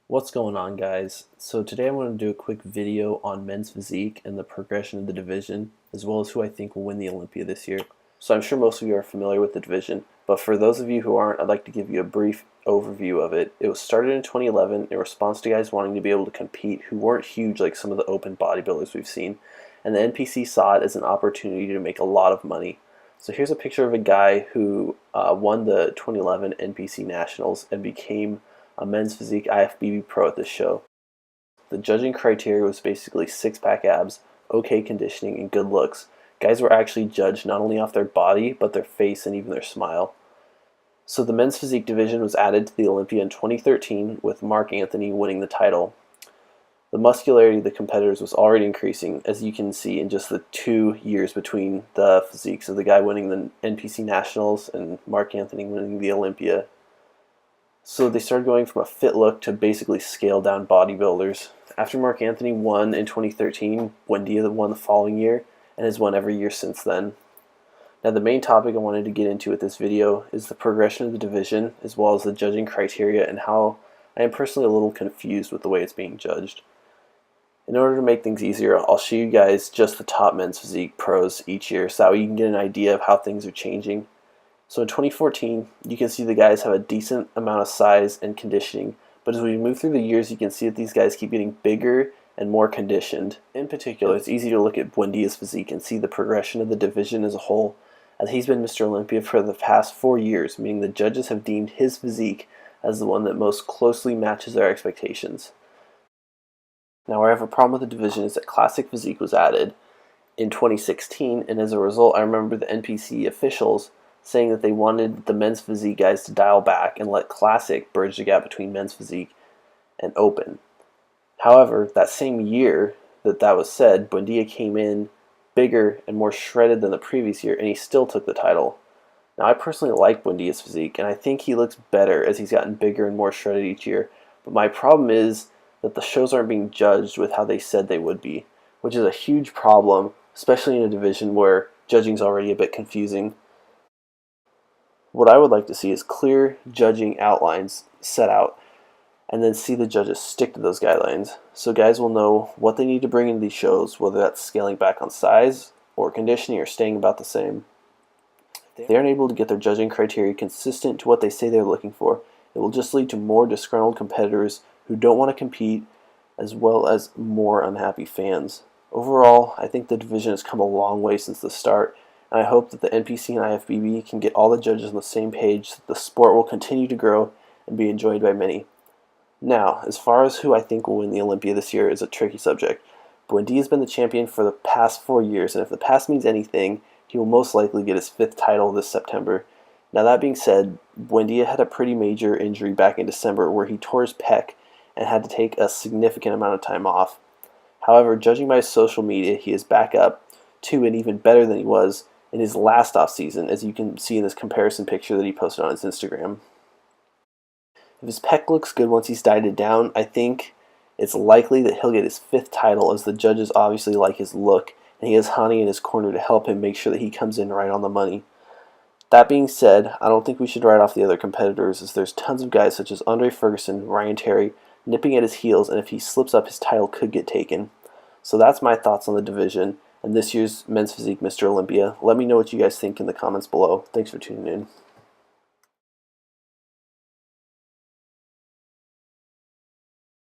What's going on, guys? So today I'm going to do a quick video on men's physique and the progression of the division, as well as who I think will win the Olympia this year. So I'm sure most of you are familiar with the division, but for those of you who aren't, I'd like to give you a brief overview of it. It was started in 2011 in response to guys wanting to be able to compete who weren't huge like some of the open bodybuilders we've seen, and the NPC saw it as an opportunity to make a lot of money. So here's a picture of a guy who won the 2011 NPC Nationals and became a men's physique IFBB pro at this show. The judging criteria was basically six-pack abs, okay conditioning, and good looks. Guys were actually judged not only off their body, but their face and even their smile. So the men's physique division was added to the Olympia in 2013 with Mark Anthony winning the title. The muscularity of the competitors was already increasing, as you can see in just the 2 years between the physiques of the guy winning the NPC Nationals and Mark Anthony winning the Olympia. So they started going from a fit look to basically scaled down bodybuilders. After Mark Anthony won in 2013, Buendia won the following year, and has won every year since then. Now the main topic I wanted to get into with this video is the progression of the division, as well as the judging criteria and how I am personally a little confused with the way it's being judged. In order to make things easier, I'll show you guys just the top men's physique pros each year so that way you can get an idea of how things are changing. So in 2014, you can see the guys have a decent amount of size and conditioning, but as we move through the years, you can see that these guys keep getting bigger and more conditioned. In particular, it's easy to look at Buendia's physique and see the progression of the division as a whole, as he's been Mr. Olympia for the past 4 years, meaning the judges have deemed his physique as the one that most closely matches their expectations. Now, where I have a problem with the division is that Classic Physique was added in 2016, and as a result, I remember the NPC officials saying that they wanted the men's physique guys to dial back and let Classic bridge the gap between men's physique and open. However, that same year that was said, Buendia came in bigger and more shredded than the previous year, and he still took the title. Now, I personally like Buendia's physique, and I think he looks better as he's gotten bigger and more shredded each year. But my problem is that the shows aren't being judged with how they said they would be, which is a huge problem, especially in a division where judging's already a bit confusing. What I would like to see is clear judging outlines set out, and then see the judges stick to those guidelines, so guys will know what they need to bring into these shows, whether that's scaling back on size or conditioning or staying about the same. If they aren't able to get their judging criteria consistent to what they say they're looking for, it will just lead to more disgruntled competitors who don't want to compete, as well as more unhappy fans. Overall, I think the division has come a long way since the start, and I hope that the NPC and IFBB can get all the judges on the same page so that the sport will continue to grow and be enjoyed by many. Now, as far as who I think will win the Olympia this year is a tricky subject. Buendia has been the champion for the past 4 years, and if the past means anything, he will most likely get his 5th title this September. Now that being said, Buendia had a pretty major injury back in December where he tore his pec and had to take a significant amount of time off. However, judging by his social media, he is back up to and even better than he was in his last off season, as you can see in this comparison picture that he posted on his Instagram. If his pec looks good once he's dieted down, I think it's likely that he'll get his 5th title, as the judges obviously like his look, and he has Hani in his corner to help him make sure that he comes in right on the money. That being said, I don't think we should write off the other competitors, as there's tons of guys such as Andre Ferguson, Ryan Terry, nipping at his heels, and if he slips up, his title could get taken. So that's my thoughts on the division and this year's Men's Physique Mr. Olympia. Let me know what you guys think in the comments below. Thanks for tuning in.